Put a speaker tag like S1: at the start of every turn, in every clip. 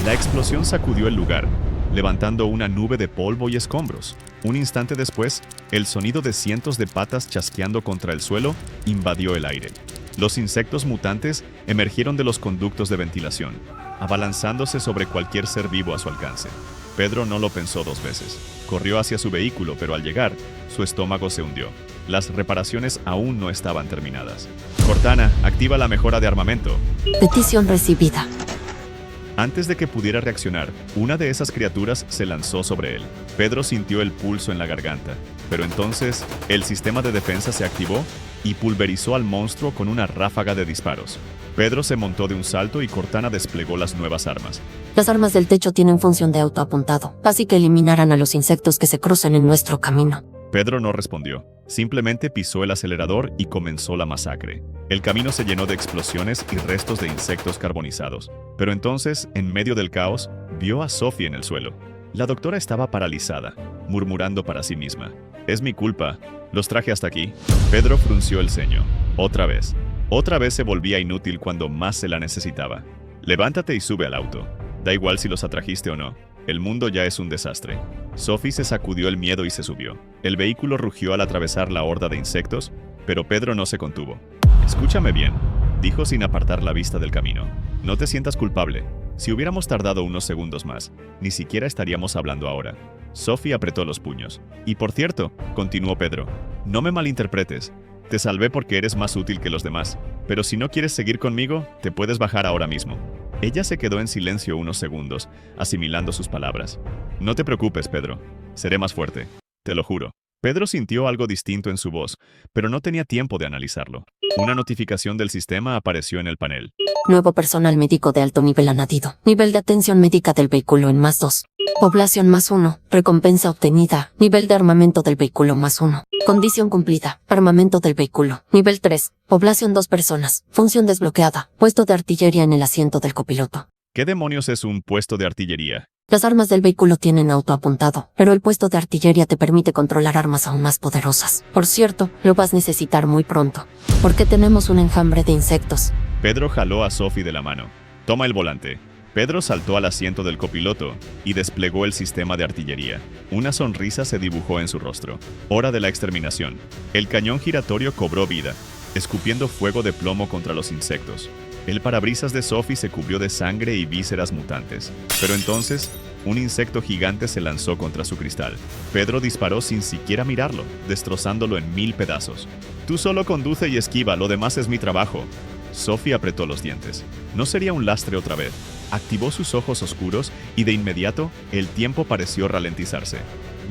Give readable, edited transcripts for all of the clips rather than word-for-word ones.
S1: La explosión sacudió el lugar, levantando una nube de polvo y escombros. Un instante después, el sonido de cientos de patas chasqueando contra el suelo invadió el aire. Los insectos mutantes emergieron de los conductos de ventilación, abalanzándose sobre cualquier ser vivo a su alcance. Pedro no lo pensó dos veces. Corrió hacia su vehículo, pero al llegar, su estómago se hundió. Las reparaciones aún no estaban terminadas. Cortana, activa la mejora de armamento.
S2: Petición recibida.
S1: Antes de que pudiera reaccionar, una de esas criaturas se lanzó sobre él. Pedro sintió el pulso en la garganta, pero entonces el sistema de defensa se activó y pulverizó al monstruo con una ráfaga de disparos. Pedro se montó de un salto y Cortana desplegó las nuevas armas.
S2: Las armas del techo tienen función de autoapuntado, así que eliminarán a los insectos que se crucen en nuestro camino.
S1: Pedro no respondió, simplemente pisó el acelerador y comenzó la masacre. El camino se llenó de explosiones y restos de insectos carbonizados. Pero entonces, en medio del caos, vio a Sophie en el suelo. La doctora estaba paralizada, murmurando para sí misma. «Es mi culpa. Los traje hasta aquí». Pedro frunció el ceño. Otra vez. Otra vez se volvía inútil cuando más se la necesitaba. «Levántate y sube al auto. Da igual si los atrajiste o no. El mundo ya es un desastre». Sophie se sacudió el miedo y se subió. El vehículo rugió al atravesar la horda de insectos, pero Pedro no se contuvo. «Escúchame bien», dijo sin apartar la vista del camino. «No te sientas culpable. Si hubiéramos tardado unos segundos más, ni siquiera estaríamos hablando ahora». Sophie apretó los puños. «Y por cierto», continuó Pedro, «no me malinterpretes. Te salvé porque eres más útil que los demás, pero si no quieres seguir conmigo, te puedes bajar ahora mismo». Ella se quedó en silencio unos segundos, asimilando sus palabras. «No te preocupes, Pedro. Seré más fuerte. Te lo juro». Pedro sintió algo distinto en su voz, pero no tenía tiempo de analizarlo. Una notificación del sistema apareció en el panel.
S2: Nuevo personal médico de alto nivel añadido. Nivel de atención médica del vehículo en +2. Población +1. Recompensa obtenida. Nivel de armamento del vehículo +1. Condición cumplida. Armamento del vehículo. Nivel 3. Población 2 personas. Función desbloqueada. Puesto de artillería en el asiento del copiloto.
S1: ¿Qué demonios es un puesto de artillería?
S2: Las armas del vehículo tienen autoapuntado, pero el puesto de artillería te permite controlar armas aún más poderosas. Por cierto, lo vas a necesitar muy pronto, porque tenemos un enjambre de insectos.
S1: Pedro jaló a Sophie de la mano. «Toma el volante». Pedro saltó al asiento del copiloto y desplegó el sistema de artillería. Una sonrisa se dibujó en su rostro. Hora de la exterminación. El cañón giratorio cobró vida, escupiendo fuego de plomo contra los insectos. El parabrisas de Sophie se cubrió de sangre y vísceras mutantes. Pero entonces, un insecto gigante se lanzó contra su cristal. Pedro disparó sin siquiera mirarlo, destrozándolo en 1000 pedazos. «Tú solo conduce y esquiva, lo demás es mi trabajo». Sophie apretó los dientes. No sería un lastre otra vez. Activó sus ojos oscuros y de inmediato, el tiempo pareció ralentizarse.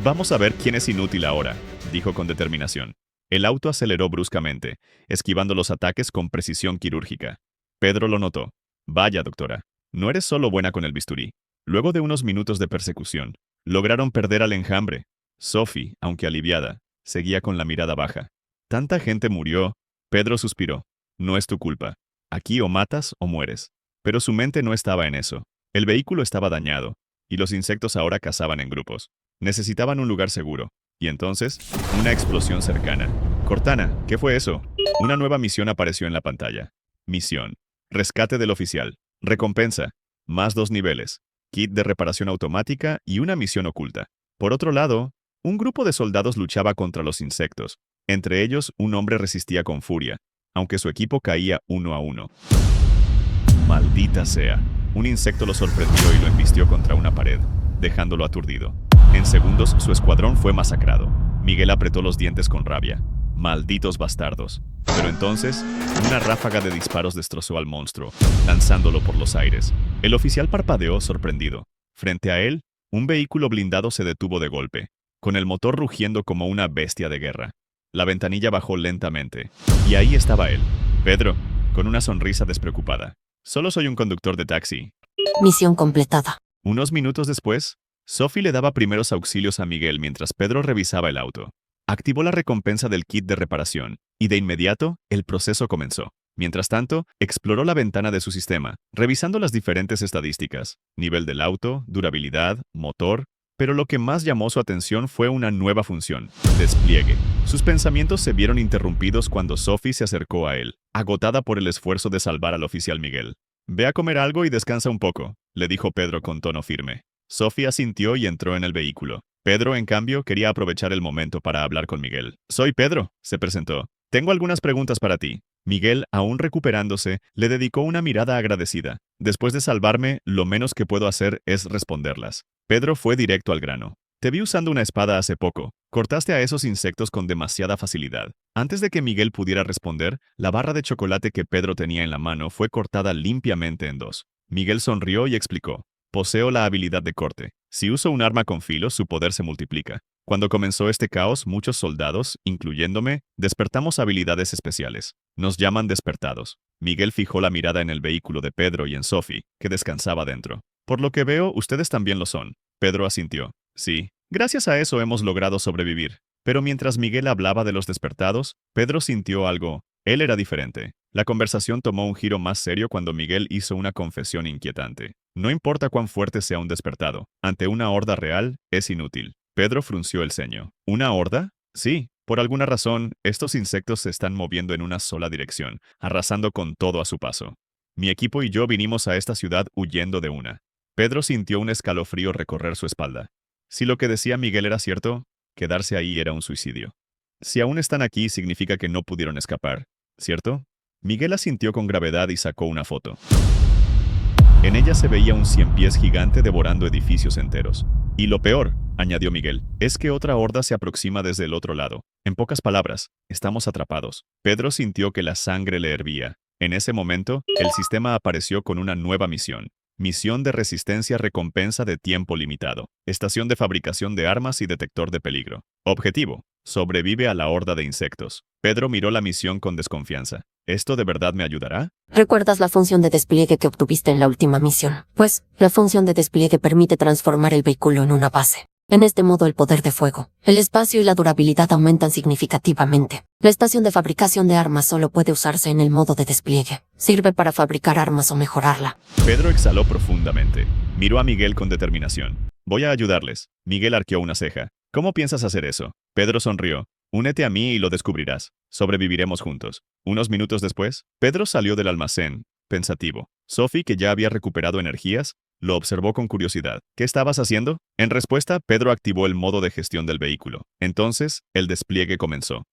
S1: «Vamos a ver quién es inútil ahora», dijo con determinación. El auto aceleró bruscamente, esquivando los ataques con precisión quirúrgica. Pedro lo notó. «Vaya, doctora, no eres solo buena con el bisturí». Luego de unos minutos de persecución, lograron perder al enjambre. Sophie, aunque aliviada, seguía con la mirada baja. «Tanta gente murió». Pedro suspiró. «No es tu culpa. Aquí o matas o mueres». Pero su mente no estaba en eso. El vehículo estaba dañado, y los insectos ahora cazaban en grupos. Necesitaban un lugar seguro. Y entonces, una explosión cercana. «Cortana, ¿qué fue eso?» Una nueva misión apareció en la pantalla. Misión. Rescate del oficial. Recompensa. +2 niveles. Kit de reparación automática y una misión oculta. Por otro lado, un grupo de soldados luchaba contra los insectos. Entre ellos, un hombre resistía con furia, aunque su equipo caía 1 a 1. Maldita sea. Un insecto lo sorprendió y lo embistió contra una pared, dejándolo aturdido. En segundos, su escuadrón fue masacrado. Miguel apretó los dientes con rabia. «Malditos bastardos». Pero entonces, una ráfaga de disparos destrozó al monstruo, lanzándolo por los aires. El oficial parpadeó sorprendido. Frente a él, un vehículo blindado se detuvo de golpe, con el motor rugiendo como una bestia de guerra. La ventanilla bajó lentamente, y ahí estaba él, Pedro, con una sonrisa despreocupada. «Solo soy un conductor de taxi».
S2: Misión completada.
S1: Unos minutos después, Sophie le daba primeros auxilios a Miguel mientras Pedro revisaba el auto. Activó la recompensa del kit de reparación, y de inmediato, el proceso comenzó. Mientras tanto, exploró la ventana de su sistema, revisando las diferentes estadísticas, nivel del auto, durabilidad, motor, pero lo que más llamó su atención fue una nueva función, despliegue. Sus pensamientos se vieron interrumpidos cuando Sophie se acercó a él, agotada por el esfuerzo de salvar al oficial Miguel. Ve a comer algo y descansa un poco, le dijo Pedro con tono firme. Sophie asintió y entró en el vehículo. Pedro, en cambio, quería aprovechar el momento para hablar con Miguel. Soy Pedro, se presentó. Tengo algunas preguntas para ti. Miguel, aún recuperándose, le dedicó una mirada agradecida. Después de salvarme, lo menos que puedo hacer es responderlas. Pedro fue directo al grano. Te vi usando una espada hace poco. Cortaste a esos insectos con demasiada facilidad. Antes de que Miguel pudiera responder, la barra de chocolate que Pedro tenía en la mano fue cortada limpiamente en dos. Miguel sonrió y explicó. Poseo la habilidad de corte. Si uso un arma con filo, su poder se multiplica. Cuando comenzó este caos, muchos soldados, incluyéndome, despertamos habilidades especiales. Nos llaman despertados. Miguel fijó la mirada en el vehículo de Pedro y en Sophie, que descansaba dentro. Por lo que veo, ustedes también lo son. Pedro asintió. Sí, gracias a eso hemos logrado sobrevivir. Pero mientras Miguel hablaba de los despertados, Pedro sintió algo. Él era diferente. La conversación tomó un giro más serio cuando Miguel hizo una confesión inquietante. No importa cuán fuerte sea un despertado, ante una horda real, es inútil. Pedro frunció el ceño. ¿Una horda? Sí, por alguna razón, estos insectos se están moviendo en una sola dirección, arrasando con todo a su paso. Mi equipo y yo vinimos a esta ciudad huyendo de una. Pedro sintió un escalofrío recorrer su espalda. Si lo que decía Miguel era cierto, quedarse ahí era un suicidio. Si aún están aquí, significa que no pudieron escapar, ¿cierto? Miguel asintió con gravedad y sacó una foto. En ella se veía un ciempiés gigante devorando edificios enteros. Y lo peor, añadió Miguel, es que otra horda se aproxima desde el otro lado. En pocas palabras, estamos atrapados. Pedro sintió que la sangre le hervía. En ese momento, el sistema apareció con una nueva misión. Misión de resistencia recompensa de tiempo limitado. Estación de fabricación de armas y detector de peligro. Objetivo. Sobrevive a la horda de insectos. Pedro miró la misión con desconfianza. ¿Esto de verdad me ayudará?
S2: ¿Recuerdas la función de despliegue que obtuviste en la última misión? Pues, la función de despliegue permite transformar el vehículo en una base. En este modo el poder de fuego, el espacio y la durabilidad aumentan significativamente. La estación de fabricación de armas solo puede usarse en el modo de despliegue. Sirve para fabricar armas o mejorarla.
S1: Pedro exhaló profundamente. Miró a Miguel con determinación. Voy a ayudarles. Miguel arqueó una ceja. ¿Cómo piensas hacer eso? Pedro sonrió. Únete a mí y lo descubrirás. Sobreviviremos juntos. Unos minutos después, Pedro salió del almacén, pensativo. Sophie, que ya había recuperado energías, lo observó con curiosidad. ¿Qué estabas haciendo? En respuesta, Pedro activó el modo de gestión del vehículo. Entonces, el despliegue comenzó.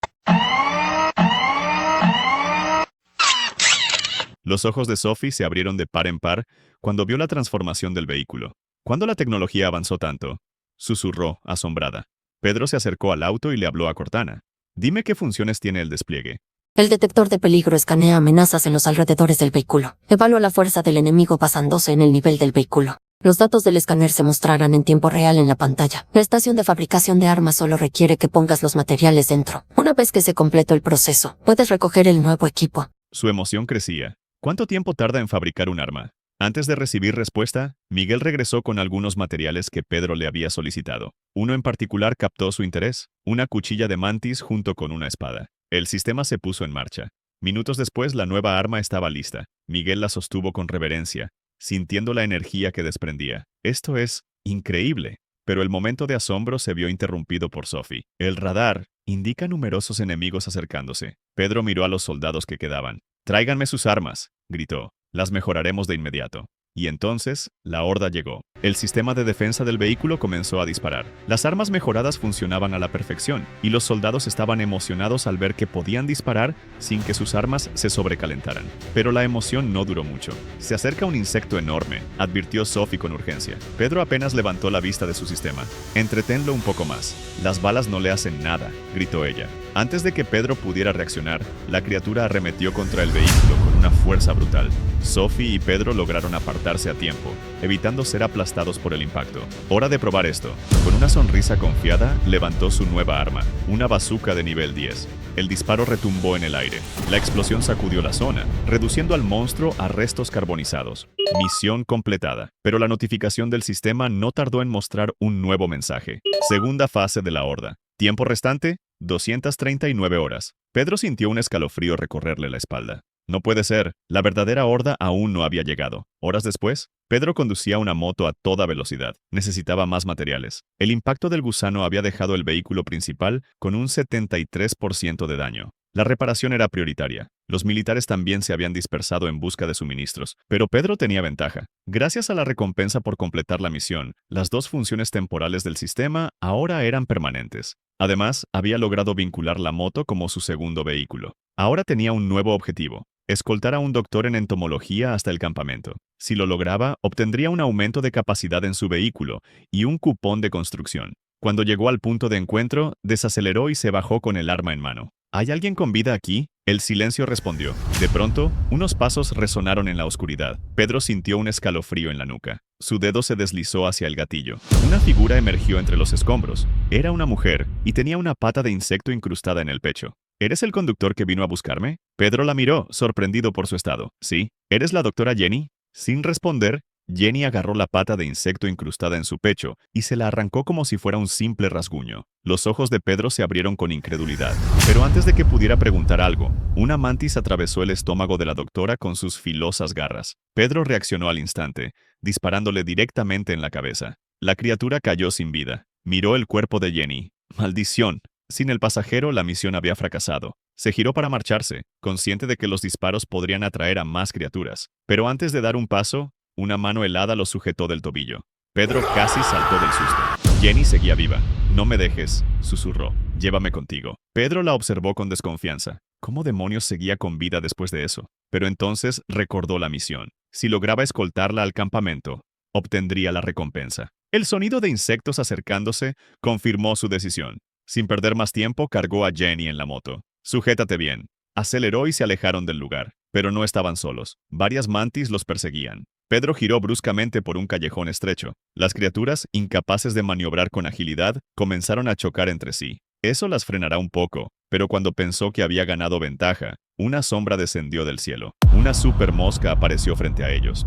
S1: Los ojos de Sophie se abrieron de par en par cuando vio la transformación del vehículo. ¿Cuándo la tecnología avanzó tanto? Susurró, asombrada. Pedro se acercó al auto y le habló a Cortana. Dime qué funciones tiene el despliegue.
S2: El detector de peligro escanea amenazas en los alrededores del vehículo. Evalúa la fuerza del enemigo basándose en el nivel del vehículo. Los datos del escáner se mostrarán en tiempo real en la pantalla. La estación de fabricación de armas solo requiere que pongas los materiales dentro. Una vez que se completó el proceso, puedes recoger el nuevo equipo.
S1: Su emoción crecía. ¿Cuánto tiempo tarda en fabricar un arma? Antes de recibir respuesta, Miguel regresó con algunos materiales que Pedro le había solicitado. Uno en particular captó su interés, una cuchilla de mantis junto con una espada. El sistema se puso en marcha. Minutos después, la nueva arma estaba lista. Miguel la sostuvo con reverencia, sintiendo la energía que desprendía. Esto es increíble. Pero el momento de asombro se vio interrumpido por Sophie. El radar indica numerosos enemigos acercándose. Pedro miró a los soldados que quedaban. «Tráiganme sus armas», gritó. «Las mejoraremos de inmediato». Y entonces, la horda llegó. El sistema de defensa del vehículo comenzó a disparar. Las armas mejoradas funcionaban a la perfección, y los soldados estaban emocionados al ver que podían disparar sin que sus armas se sobrecalentaran. Pero la emoción no duró mucho. «Se acerca un insecto enorme», advirtió Sophie con urgencia. Pedro apenas levantó la vista de su sistema. «Entretenlo un poco más. Las balas no le hacen nada», gritó ella. Antes de que Pedro pudiera reaccionar, la criatura arremetió contra el vehículo con una fuerza brutal. Sophie y Pedro lograron apartarse a tiempo, evitando ser aplastados por el impacto. Hora de probar esto. Con una sonrisa confiada, levantó su nueva arma, una bazooka de nivel 10. El disparo retumbó en el aire. La explosión sacudió la zona, reduciendo al monstruo a restos carbonizados. Misión completada. Pero la notificación del sistema no tardó en mostrar un nuevo mensaje. Segunda fase de la horda. Tiempo restante, 239 horas. Pedro sintió un escalofrío recorrerle la espalda. No puede ser, la verdadera horda aún no había llegado. Horas después, Pedro conducía una moto a toda velocidad. Necesitaba más materiales. El impacto del gusano había dejado el vehículo principal con un 73% de daño. La reparación era prioritaria. Los militares también se habían dispersado en busca de suministros, pero Pedro tenía ventaja. Gracias a la recompensa por completar la misión, las dos funciones temporales del sistema ahora eran permanentes. Además, había logrado vincular la moto como su segundo vehículo. Ahora tenía un nuevo objetivo: escoltar a un doctor en entomología hasta el campamento. Si lo lograba, obtendría un aumento de capacidad en su vehículo y un cupón de construcción. Cuando llegó al punto de encuentro, desaceleró y se bajó con el arma en mano. ¿Hay alguien con vida aquí? El silencio respondió. De pronto, unos pasos resonaron en la oscuridad. Pedro sintió un escalofrío en la nuca. Su dedo se deslizó hacia el gatillo. Una figura emergió entre los escombros. Era una mujer y tenía una pata de insecto incrustada en el pecho. ¿Eres el conductor que vino a buscarme? Pedro la miró, sorprendido por su estado. ¿Sí? ¿Eres la doctora Jenny? Sin responder, Jenny agarró la pata de insecto incrustada en su pecho y se la arrancó como si fuera un simple rasguño. Los ojos de Pedro se abrieron con incredulidad. Pero antes de que pudiera preguntar algo, una mantis atravesó el estómago de la doctora con sus filosas garras. Pedro reaccionó al instante, disparándole directamente en la cabeza. La criatura cayó sin vida. Miró el cuerpo de Jenny. ¡Maldición! Sin el pasajero, la misión había fracasado. Se giró para marcharse, consciente de que los disparos podrían atraer a más criaturas. Pero antes de dar un paso, una mano helada lo sujetó del tobillo. Pedro casi saltó del susto. Jenny seguía viva. «No me dejes», susurró. «Llévame contigo». Pedro la observó con desconfianza. ¿Cómo demonios seguía con vida después de eso? Pero entonces recordó la misión. Si lograba escoltarla al campamento, obtendría la recompensa. El sonido de insectos acercándose confirmó su decisión. Sin perder más tiempo, cargó a Jenny en la moto. «Sujétate bien». Aceleró y se alejaron del lugar. Pero no estaban solos. Varias mantis los perseguían. Pedro giró bruscamente por un callejón estrecho. Las criaturas, incapaces de maniobrar con agilidad, comenzaron a chocar entre sí. Eso las frenará un poco, pero cuando pensó que había ganado ventaja, una sombra descendió del cielo. Una supermosca apareció frente a ellos.